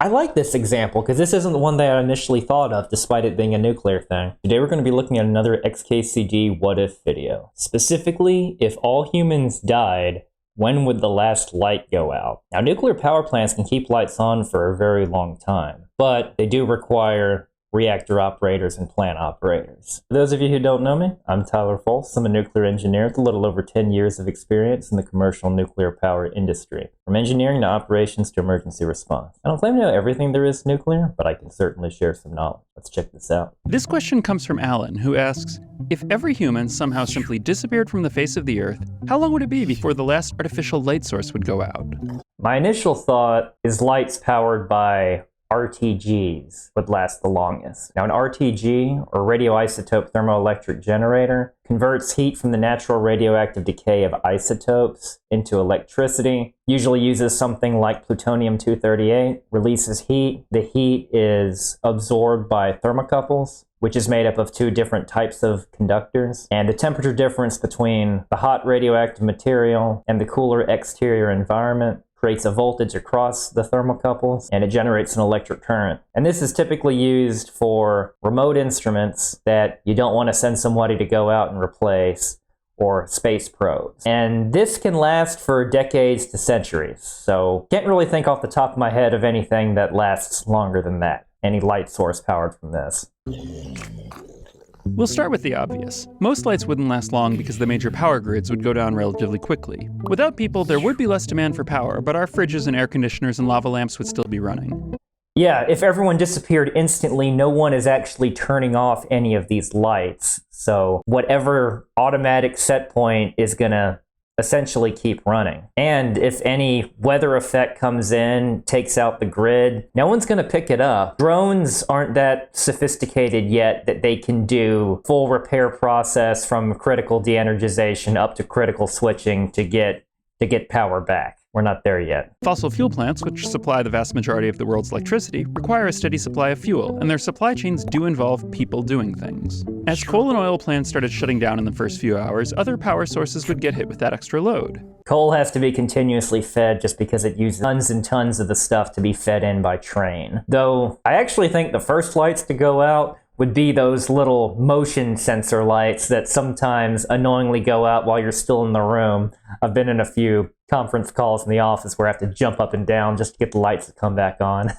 I like this example because this isn't the one that I initially thought of, despite it being a nuclear thing. Today we're going to be looking at another XKCD what if video. Specifically, if all humans died, when would the last light go out? Now, nuclear power plants can keep lights on for a very long time, but they do require reactor operators and plant operators. For those of you who don't know me, I'm Tyler Folse. I'm a nuclear engineer with a little over 10 years of experience in the commercial nuclear power industry, from engineering to operations to emergency response. I don't claim to know everything there is nuclear, but I can certainly share some knowledge. Let's check this out. This question comes from Alan, who asks, if every human somehow simply disappeared from the face of the Earth, how long would it be before the last artificial light source would go out? My initial thought is lights powered by RTGs would last the longest. Now, an RTG, or radioisotope thermoelectric generator, converts heat from the natural radioactive decay of isotopes into electricity, usually uses something like plutonium-238, releases heat. The heat is absorbed by thermocouples, which is made up of two different types of conductors. And the temperature difference between the hot radioactive material and the cooler exterior environment creates a voltage across the thermocouples, and it generates an electric current. And this is typically used for remote instruments that you don't want to send somebody to go out and replace, or space probes. And this can last for decades to centuries. So can't really think off the top of my head of anything that lasts longer than that. Any light source powered from this. We'll start with the obvious. Most lights wouldn't last long because the major power grids would go down relatively quickly. Without people, there would be less demand for power, but our fridges and air conditioners and lava lamps would still be running. Yeah, if everyone disappeared instantly, no one is actually turning off any of these lights. So whatever automatic set point is gonna essentially keep running. And if any weather effect comes in, takes out the grid, no one's going to pick it up. Drones aren't that sophisticated yet that they can do full repair process from critical de-energization up to critical switching to get power back. We're not there yet. Fossil fuel plants, which supply the vast majority of the world's electricity, require a steady supply of fuel, and their supply chains do involve people doing things. As coal and oil plants started shutting down in the first few hours, other power sources would get hit with that extra load. Coal has to be continuously fed just because it uses tons and tons of the stuff to be fed in by train. Though, I actually think the first lights to go out would be those little motion sensor lights that sometimes annoyingly go out while you're still in the room. I've been in a few conference calls in the office where I have to jump up and down just to get the lights to come back on.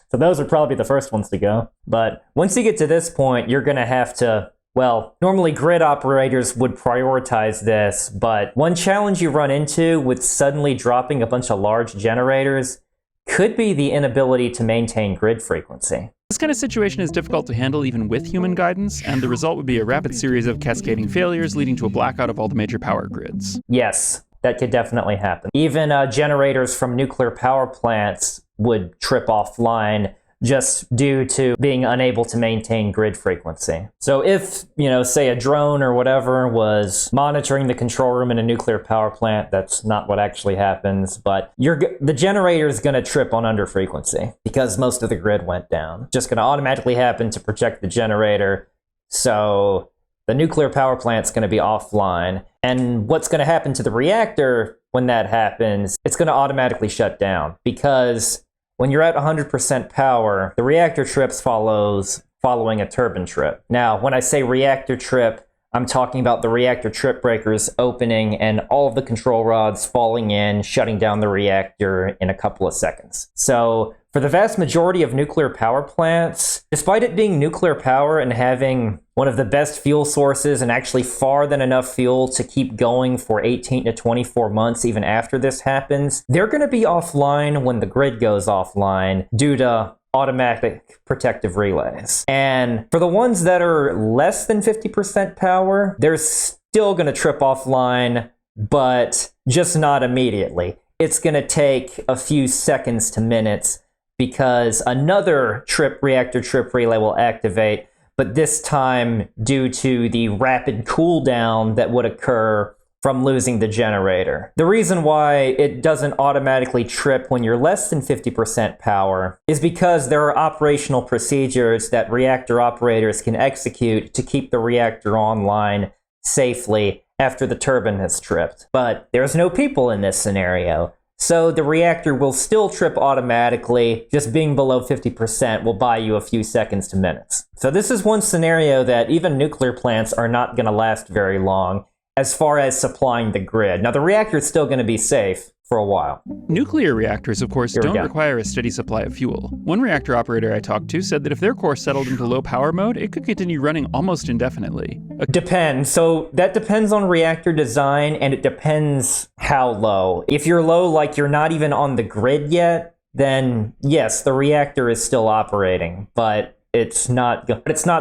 So those are probably the first ones to go. But once you get to this point, you're going to have to, well, normally grid operators would prioritize this, but one challenge you run into with suddenly dropping a bunch of large generators could be the inability to maintain grid frequency. This kind of situation is difficult to handle even with human guidance, and the result would be a rapid series of cascading failures leading to a blackout of all the major power grids. Yes, that could definitely happen. Even generators from nuclear power plants would trip offline just due to being unable to maintain grid frequency. So if, say a drone or whatever was monitoring the control room in a nuclear power plant, that's not what actually happens, but the generator is going to trip on under frequency because most of the grid went down. Just going to automatically happen to protect the generator, so the nuclear power plant's going to be offline. And what's going to happen to the reactor when that happens, it's going to automatically shut down because when you're at 100% power, the reactor trips following a turbine trip. Now, when I say reactor trip, I'm talking about the reactor trip breakers opening and all of the control rods falling in, shutting down the reactor in a couple of seconds. So for the vast majority of nuclear power plants, despite it being nuclear power and having one of the best fuel sources and actually far than enough fuel to keep going for 18 to 24 months even after this happens, they're going to be offline when the grid goes offline due to automatic protective relays. And for the ones that are less than 50% power, they're still going to trip offline, but just not immediately. It's going to take a few seconds to minutes because another reactor trip relay will activate, but this time due to the rapid cool down that would occur from losing the generator. The reason why it doesn't automatically trip when you're less than 50% power is because there are operational procedures that reactor operators can execute to keep the reactor online safely after the turbine has tripped. But there's no people in this scenario. So the reactor will still trip automatically. Just being below 50% will buy you a few seconds to minutes. So this is one scenario that even nuclear plants are not going to last very long as far as supplying the grid. Now the reactor is still going to be safe for a while. Nuclear reactors, of course, don't require a steady supply of fuel. One reactor operator I talked to said that if their core settled into low power mode, it could continue running almost indefinitely. Depends. So that depends on reactor design, and it depends how low. If you're low, like you're not even on the grid yet, then yes, the reactor is still operating, but it's not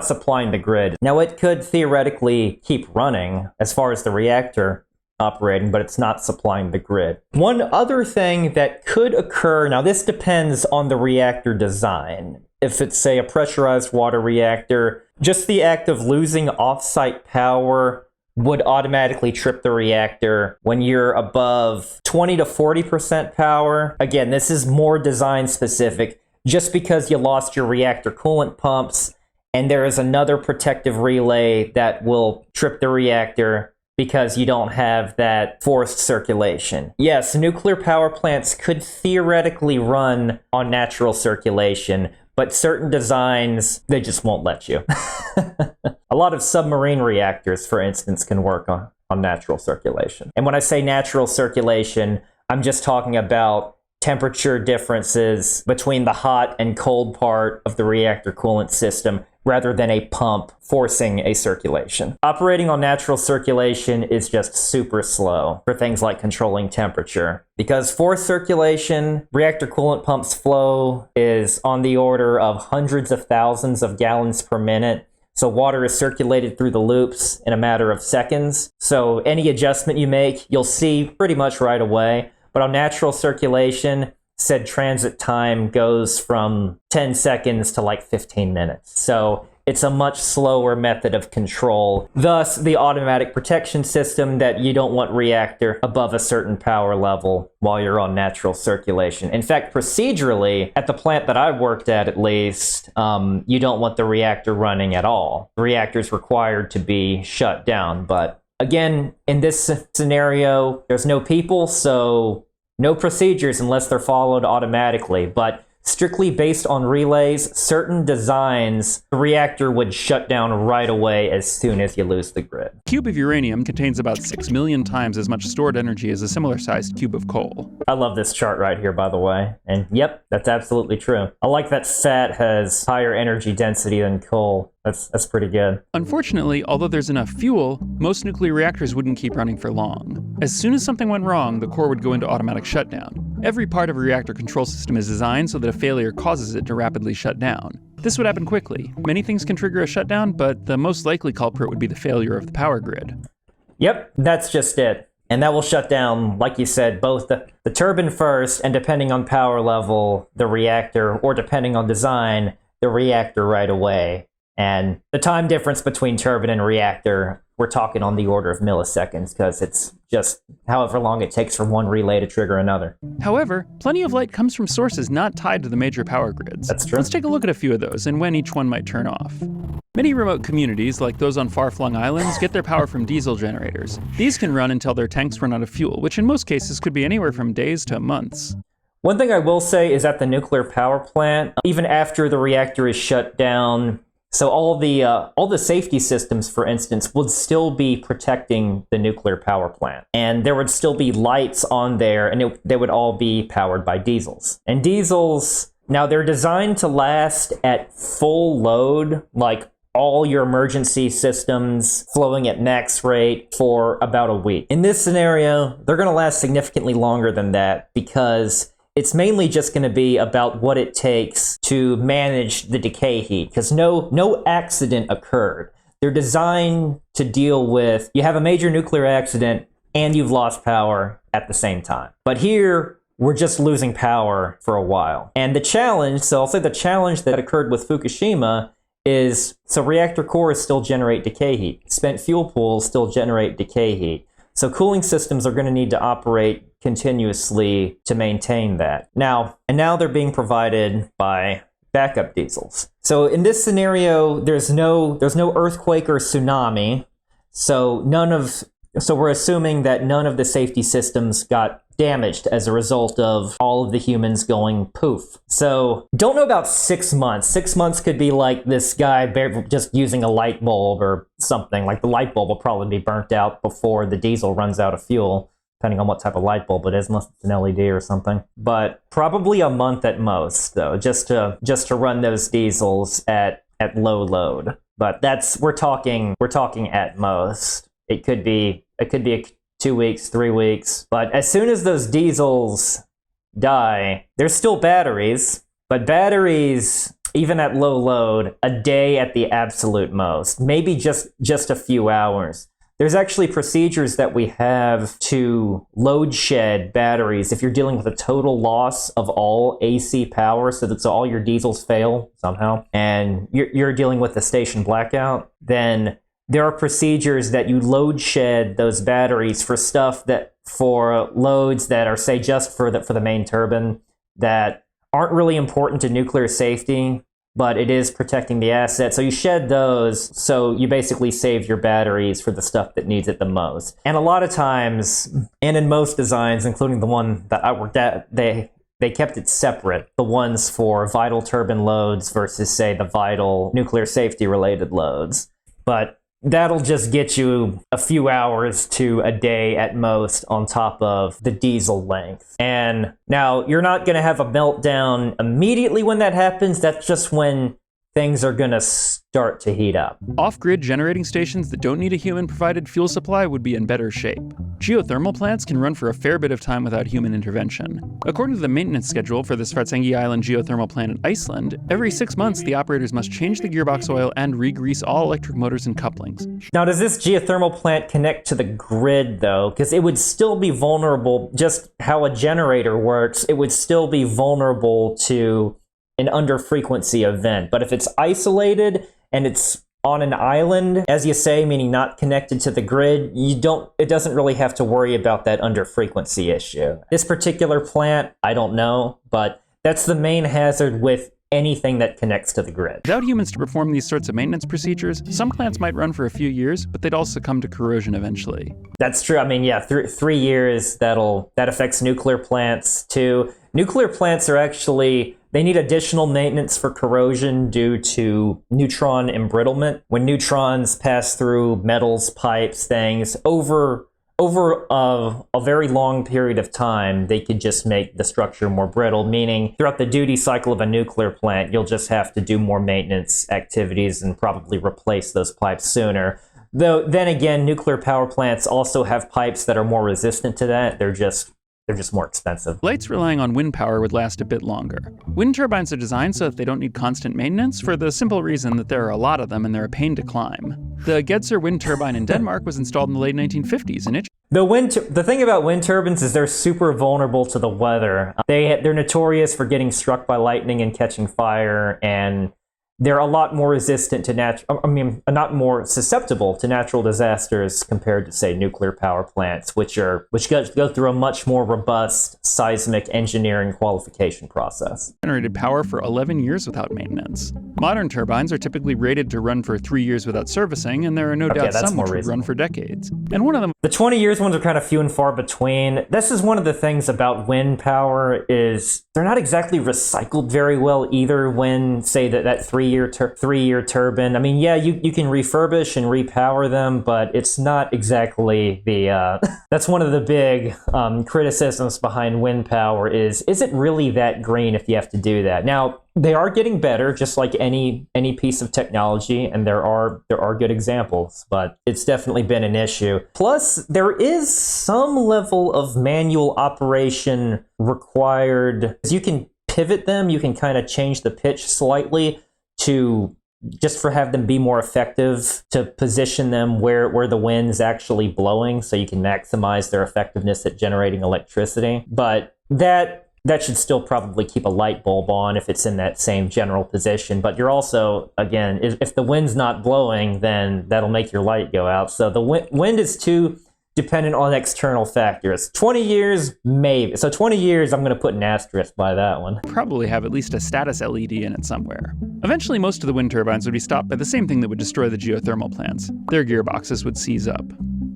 supplying the grid. Now it could theoretically keep running as far as the reactor operating, but it's not supplying the grid. One other thing that could occur, now this depends on the reactor design. If it's, say, a pressurized water reactor, just the act of losing off-site power would automatically trip the reactor when you're above 20 to 40% power. Again, this is more design specific. Just because you lost your reactor coolant pumps, and there is another protective relay that will trip the reactor because you don't have that forced circulation. Yes, nuclear power plants could theoretically run on natural circulation, but certain designs, they just won't let you. A lot of submarine reactors, for instance, can work on natural circulation. And when I say natural circulation, I'm just talking about temperature differences between the hot and cold part of the reactor coolant system rather than a pump forcing a circulation. Operating on natural circulation is just super slow for things like controlling temperature. Because forced circulation, reactor coolant pumps flow is on the order of hundreds of thousands of gallons per minute. So water is circulated through the loops in a matter of seconds. So any adjustment you make, you'll see pretty much right away. But on natural circulation, said transit time goes from 10 seconds to like 15 minutes. So it's a much slower method of control. Thus, the automatic protection system that you don't want reactor above a certain power level while you're on natural circulation. In fact, procedurally, at the plant that I worked at least, you don't want the reactor running at all. The reactor is required to be shut down, but again, in this scenario, there's no people, so no procedures unless they're followed automatically. But strictly based on relays, certain designs, the reactor would shut down right away as soon as you lose the grid. A cube of uranium contains about 6 million times as much stored energy as a similar-sized cube of coal. I love this chart right here, by the way. And yep, that's absolutely true. I like that fat has higher energy density than coal. That's pretty good. Unfortunately, although there's enough fuel, most nuclear reactors wouldn't keep running for long. As soon as something went wrong, the core would go into automatic shutdown. Every part of a reactor control system is designed so that a failure causes it to rapidly shut down. This would happen quickly. Many things can trigger a shutdown, but the most likely culprit would be the failure of the power grid. Yep, that's just it. And that will shut down, like you said, both the turbine first, and depending on power level, the reactor, or depending on design, the reactor right away. And the time difference between turbine and reactor, we're talking on the order of milliseconds, because it's just however long it takes for one relay to trigger another. However, plenty of light comes from sources not tied to the major power grids. That's true. Let's take a look at a few of those and when each one might turn off. Many remote communities, like those on far-flung islands, get their power from diesel generators. These can run until their tanks run out of fuel, which in most cases could be anywhere from days to months. One thing I will say is at the nuclear power plant, even after the reactor is shut down, so all the safety systems, for instance, would still be protecting the nuclear power plant. And there would still be lights on there, and they would all be powered by diesels. And diesels, now they're designed to last at full load, like all your emergency systems flowing at max rate for about a week. In this scenario, they're going to last significantly longer than that because it's mainly just going to be about what it takes to manage the decay heat, because no accident occurred. They're designed to deal with, you have a major nuclear accident and you've lost power at the same time. But here, we're just losing power for a while. And the challenge, so I'll say the challenge that occurred with Fukushima is, so reactor cores still generate decay heat. Spent fuel pools still generate decay heat. So cooling systems are going to need to operate continuously to maintain that. Now they're being provided by backup diesels. So in this scenario, there's no earthquake or tsunami. So none of So we're assuming that none of the safety systems got damaged as a result of all of the humans going poof. So don't know about 6 months. 6 months could be like this guy just using a light bulb or something. Like the light bulb will probably be burnt out before the diesel runs out of fuel, depending on what type of light bulb it is, unless it's an LED or something. But probably a month at most, though, just to run those diesels at low load. But we're talking at most. It could be 2 weeks, 3 weeks. But as soon as those diesels die, there's still batteries. But batteries, even at low load, a day at the absolute most, maybe just a few hours. There's actually procedures that we have to load shed batteries if you're dealing with a total loss of all AC power, so that all your diesels fail somehow, and you're dealing with a station blackout, then there are procedures that you load shed those batteries for loads that are, say, just for the main turbine, that aren't really important to nuclear safety, but it is protecting the asset. So you shed those, so you basically save your batteries for the stuff that needs it the most. And a lot of times, and in most designs, including the one that I worked at, they kept it separate. The ones for vital turbine loads versus, say, the vital nuclear safety related loads. But that'll just get you a few hours to a day at most on top of the diesel length. And now you're not going to have a meltdown immediately when that happens. That's just when things are going to start to heat up. Off-grid generating stations that don't need a human-provided fuel supply would be in better shape. Geothermal plants can run for a fair bit of time without human intervention. According to the maintenance schedule for the Svartsengi Island geothermal plant in Iceland, every 6 months the operators must change the gearbox oil and re-grease all electric motors and couplings. Now, does this geothermal plant connect to the grid, though? Because it would still be vulnerable, just how a generator works, it would still be vulnerable to an under-frequency event. But if it's isolated and it's on an island, as you say, meaning not connected to the grid, it doesn't really have to worry about that under-frequency issue. This particular plant, I don't know, but that's the main hazard with anything that connects to the grid. Without humans to perform these sorts of maintenance procedures, some plants might run for a few years, but they'd all succumb to corrosion eventually. That's true. I mean, yeah, 3 years, that affects nuclear plants too. Nuclear plants are actually, they need additional maintenance for corrosion due to neutron embrittlement. When neutrons pass through metals, pipes, things, over a very long period of time, they could just make the structure more brittle, meaning throughout the duty cycle of a nuclear plant, you'll just have to do more maintenance activities and probably replace those pipes sooner. Though, then again, nuclear power plants also have pipes that are more resistant to that. They're just more expensive. Lights relying on wind power would last a bit longer. Wind turbines are designed so that they don't need constant maintenance for the simple reason that there are a lot of them and they're a pain to climb. The Gedser wind turbine in Denmark was installed in the late 1950s, and the thing about wind turbines is they're super vulnerable to the weather. They're notorious for getting struck by lightning and catching fire, and they're a lot more resistant to not more susceptible to natural disasters compared to, say, nuclear power plants, which go through a much more robust seismic engineering qualification process. Generated power for 11 years without maintenance. Modern turbines are typically rated to run for 3 years without servicing, and there are no doubt some which would run for decades. And one of them, the 20 years ones are kind of few and far between. This is one of the things about wind power is they're not exactly recycled very well either. When, say, that three-year turbine, I mean, yeah, you can refurbish and repower them, but it's not exactly the that's one of the big criticisms behind wind power is it really that green if you have to do that? Now, they are getting better, just like any piece of technology, and there are good examples, but it's definitely been an issue. Plus, there is some level of manual operation required. You can pivot them, you can kind of change the pitch slightly to have them be more effective, to position them where the wind's actually blowing, so you can maximize their effectiveness at generating electricity. But that should still probably keep a light bulb on if it's in that same general position. But you're also, again, if the wind's not blowing, then that'll make your light go out. So the wind is too dependent on external factors. 20 years, maybe. So 20 years, I'm going to put an asterisk by that one. Probably have at least a status LED in it somewhere. Eventually, most of the wind turbines would be stopped by the same thing that would destroy the geothermal plants. Their gearboxes would seize up.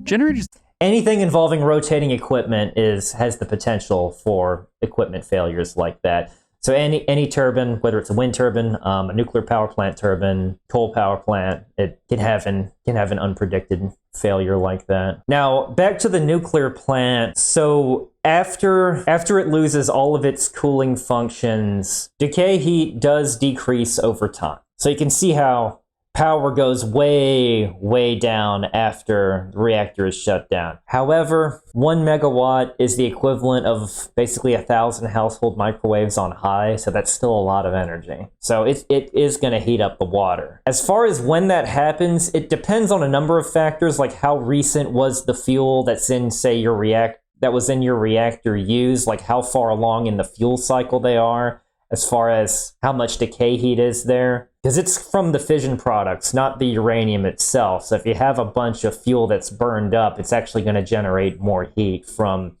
Generators... anything involving rotating equipment has the potential for equipment failures like that. So any turbine, whether it's a wind turbine, a nuclear power plant turbine, coal power plant, it can have an unpredicted failure like that. Now, back to the nuclear plant. So after it loses all of its cooling functions, decay heat does decrease over time. So you can see how power goes way, way down after the reactor is shut down. However, 1 megawatt is the equivalent of basically 1,000 household microwaves on high, so that's still a lot of energy. So it is going to heat up the water. As far as when that happens, it depends on a number of factors, like how recent was the fuel that's in, say, your reactor used, like how far along in the fuel cycle they are, as far as how much decay heat is there. Because it's from the fission products, not the uranium itself. So if you have a bunch of fuel that's burned up, it's actually going to generate more heat from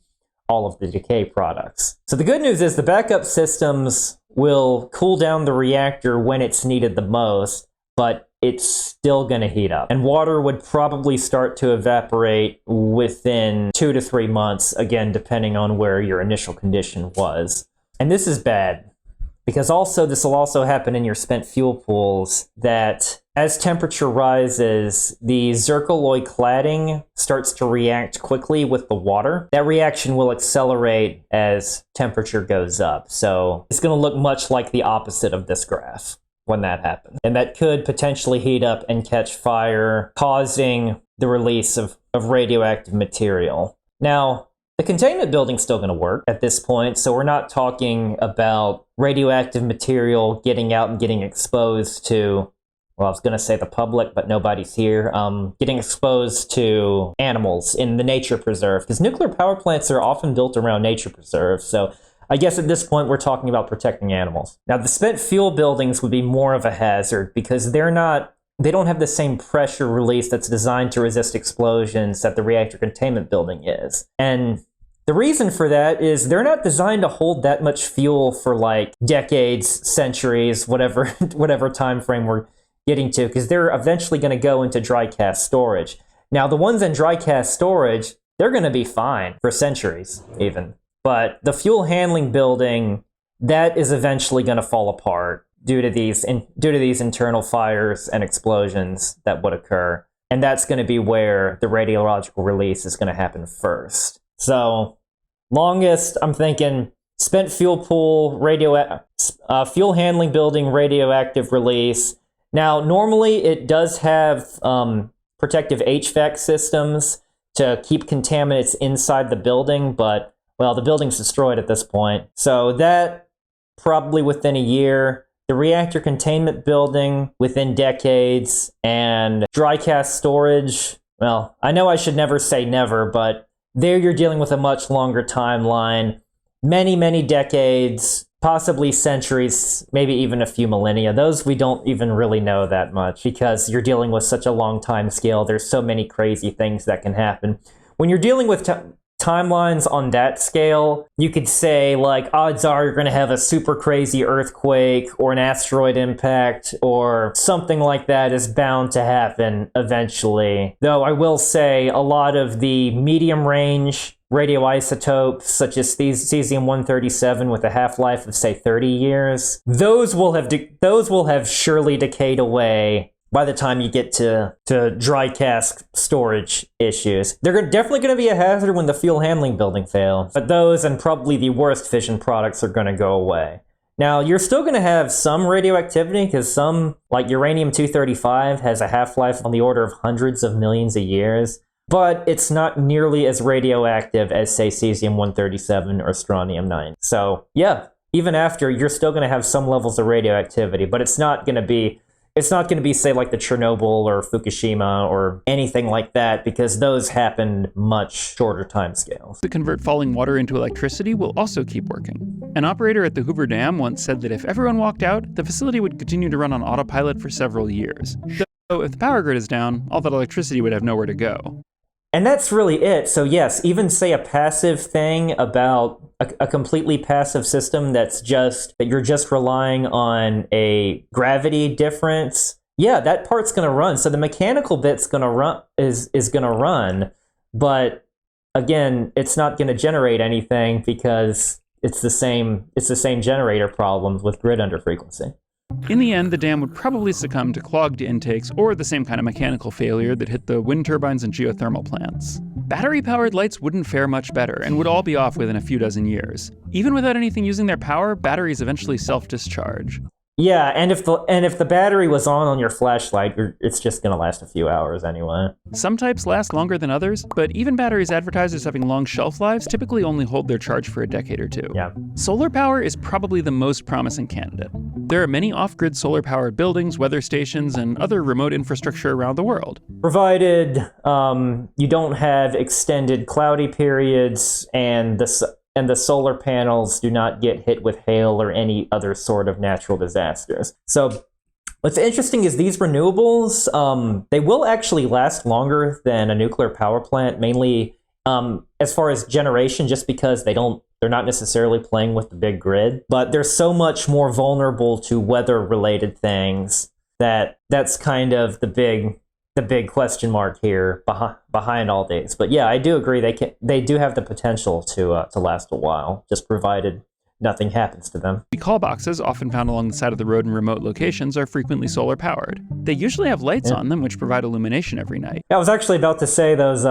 all of the decay products. So the good news is the backup systems will cool down the reactor when it's needed the most, but it's still going to heat up. And water would probably start to evaporate within 2 to 3 months, again, depending on where your initial condition was. And this is bad, because this will also happen in your spent fuel pools, that as temperature rises, the zircaloy cladding starts to react quickly with the water. That reaction will accelerate as temperature goes up. So it's going to look much like the opposite of this graph when that happens. And that could potentially heat up and catch fire, causing the release of radioactive material. Now, the containment building's still going to work at this point, so we're not talking about radioactive material getting out and getting exposed to, well, I was going to say the public, but nobody's here, getting exposed to animals in the nature preserve, because nuclear power plants are often built around nature preserves, so I guess at this point we're talking about protecting animals. Now, the spent fuel buildings would be more of a hazard, because they don't have the same pressure release that's designed to resist explosions that the reactor containment building is. And the reason for that is they're not designed to hold that much fuel for like decades, centuries, whatever time frame we're getting to, because they're eventually going to go into dry cask storage. Now, the ones in dry cask storage, they're going to be fine for centuries even. But the fuel handling building, that is eventually going to fall apart due to these internal fires and explosions that would occur. And that's going to be where the radiological release is going to happen first. So, longest, I'm thinking spent fuel pool, fuel handling building, radioactive release. Now, normally it does have protective HVAC systems to keep contaminants inside the building, but, well, the building's destroyed at this point. So that probably within a year. The reactor containment building within decades, and dry cask storage, well, I know I should never say never, but there you're dealing with a much longer timeline, many, many decades, possibly centuries, maybe even a few millennia. Those we don't even really know that much, because you're dealing with such a long time scale. There's so many crazy things that can happen. When you're dealing with timelines on that scale, you could say, like, odds are you're going to have a super crazy earthquake or an asteroid impact or something like that is bound to happen eventually. Though I will say a lot of the medium range radioisotopes, such as cesium-137 with a half-life of, say, 30 years, those will have surely decayed away by the time you get to dry cask storage issues. They're definitely going to be a hazard when the fuel handling building fails, but those and probably the worst fission products are going to go away. Now, you're still going to have some radioactivity, because some, like uranium-235, has a half-life on the order of hundreds of millions of years, but it's not nearly as radioactive as, say, cesium-137 or strontium-90. So, yeah, even after, you're still going to have some levels of radioactivity, but it's not going to be, say, like the Chernobyl or Fukushima or anything like that, because those happened much shorter timescales. To convert falling water into electricity will also keep working. An operator at the Hoover Dam once said that if everyone walked out, the facility would continue to run on autopilot for several years. So if the power grid is down, all that electricity would have nowhere to go. And that's really it. So yes, even say a passive thing about a completely passive system that you're just relying on a gravity difference. Yeah, that part's going to run. So the mechanical bit's going to run is going to run, but again, it's not going to generate anything because it's the same generator problems with grid underfrequency. In the end, the dam would probably succumb to clogged intakes or the same kind of mechanical failure that hit the wind turbines and geothermal plants. Battery-powered lights wouldn't fare much better and would all be off within a few dozen years. Even without anything using their power, batteries eventually self-discharge. Yeah, and if the battery was on your flashlight, it's just going to last a few hours anyway. Some types last longer than others, but even batteries advertised as having long shelf lives typically only hold their charge for a decade or two. Yeah. Solar power is probably the most promising candidate. There are many off-grid solar-powered buildings, weather stations, and other remote infrastructure around the world. Provided you don't have extended cloudy periods and the solar panels do not get hit with hail or any other sort of natural disasters. So what's interesting is these renewables, they will actually last longer than a nuclear power plant, mainly as far as generation, just because they're not necessarily playing with the big grid, but they're so much more vulnerable to weather-related things that's kind of the big question mark here behind all these. But yeah, I do agree they do have the potential to last a while, just provided nothing happens to them. The call boxes, often found along the side of the road in remote locations, are frequently solar powered. They usually have lights on them, which provide illumination every night. I was actually about to say those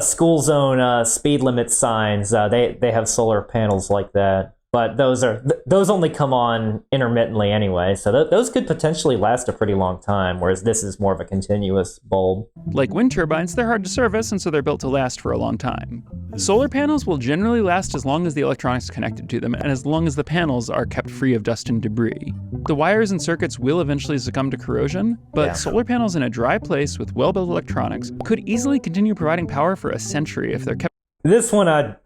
school zone speed limit signs. They have solar panels like that. But those only come on intermittently anyway, so those could potentially last a pretty long time, whereas this is more of a continuous bulb. Like wind turbines, they're hard to service, and so they're built to last for a long time. Solar panels will generally last as long as the electronics connected to them, and as long as the panels are kept free of dust and debris. The wires and circuits will eventually succump to corrosion, but solar panels in a dry place with well-built electronics could easily continue providing power for a century if they're kept. This one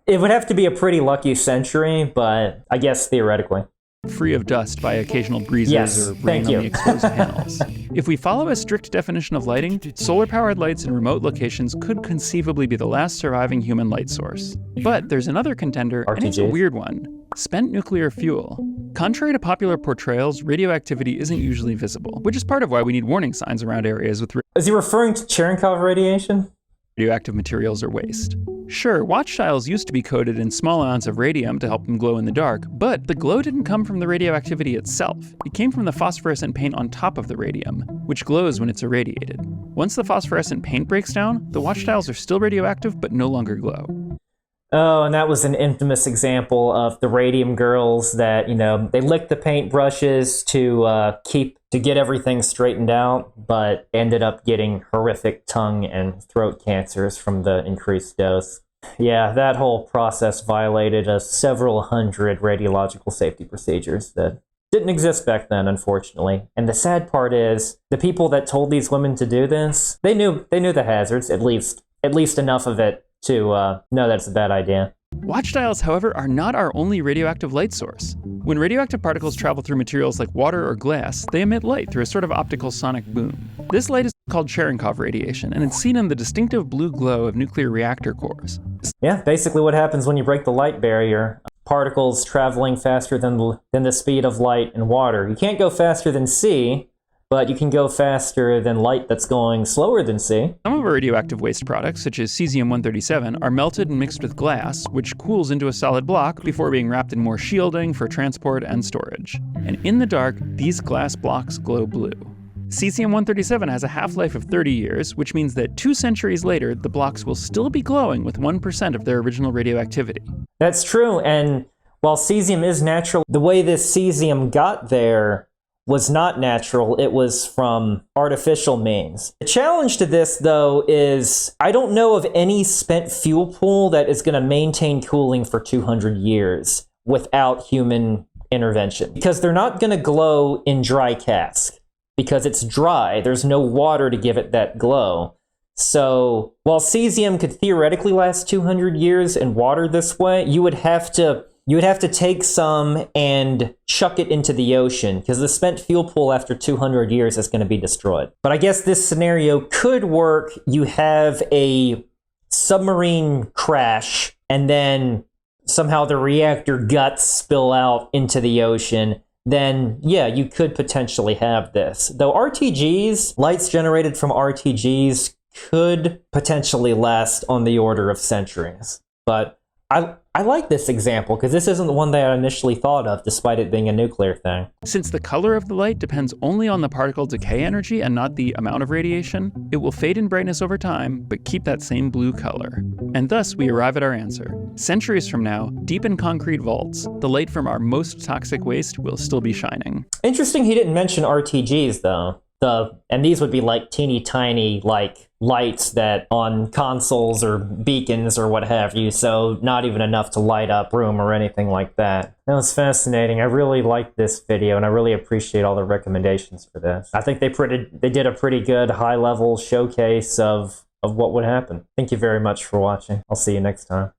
it would have to be a pretty lucky century, but I guess theoretically. Free of dust by occasional breezes or rain on the exposed panels. If we follow a strict definition of lighting, solar-powered lights in remote locations could conceivably be the last surviving human light source. But there's another contender, RTGs. And it's a weird one. Spent nuclear fuel. Contrary to popular portrayals, radioactivity isn't usually visible, which is part of why we need warning signs around areas with Is he referring to Cherenkov radiation? Radioactive materials or waste. Sure, watch dials used to be coated in small amounts of radium to help them glow in the dark, but the glow didn't come from the radioactivity itself. It came from the phosphorescent paint on top of the radium, which glows when it's irradiated. Once the phosphorescent paint breaks down, the watch dials are still radioactive but no longer glow. Oh, and that was an infamous example of the radium girls that, they licked the paintbrushes to get everything straightened out, but ended up getting horrific tongue and throat cancers from the increased dose. Yeah, that whole process violated several hundred radiological safety procedures that didn't exist back then, unfortunately. And the sad part is, the people that told these women to do this, they knew the hazards, at least enough of it to know that it's a bad idea. Watch dials, however, are not our only radioactive light source. When radioactive particles travel through materials like water or glass, they emit light through a sort of optical sonic boom. This light is called Cherenkov radiation, and it's seen in the distinctive blue glow of nuclear reactor cores. Yeah, basically what happens when you break the light barrier. Particles traveling faster than the speed of light in water. You can't go faster than C, but you can go faster than light that's going slower than C. Some of our radioactive waste products, such as cesium-137, are melted and mixed with glass, which cools into a solid block before being wrapped in more shielding for transport and storage. And in the dark, these glass blocks glow blue. Cesium-137 has a half-life of 30 years, which means that 2 centuries later, the blocks will still be glowing with 1% of their original radioactivity. That's true, and while cesium is natural, the way this cesium got there was not natural. It was from artificial means. The challenge to this, though, is I don't know of any spent fuel pool that is going to maintain cooling for 200 years without human intervention, because they're not going to glow in dry cask because it's dry. There's no water to give it that glow. So while cesium could theoretically last 200 years in water this way, you would have to take some and chuck it into the ocean, because the spent fuel pool after 200 years is going to be destroyed. But I guess this scenario could work. You have a submarine crash, and then somehow the reactor guts spill out into the ocean. Then, yeah, you could potentially have this. Though RTGs, lights generated from RTGs, could potentially last on the order of centuries. But I like this example because this isn't the one that I initially thought of, despite it being a nuclear thing. Since the color of the light depends only on the particle decay energy and not the amount of radiation, it will fade in brightness over time, but keep that same blue color. And thus, we arrive at our answer. Centuries from now, deep in concrete vaults, the light from our most toxic waste will still be shining. Interesting he didn't mention RTGs, though. And these would be like teeny tiny like lights that on consoles or beacons or what have you, so not even enough to light up room or anything like that. That was fascinating. I really liked this video and I really appreciate all the recommendations for this. I think they did a pretty good high level showcase of what would happen. Thank you very much for watching. I'll see you next time.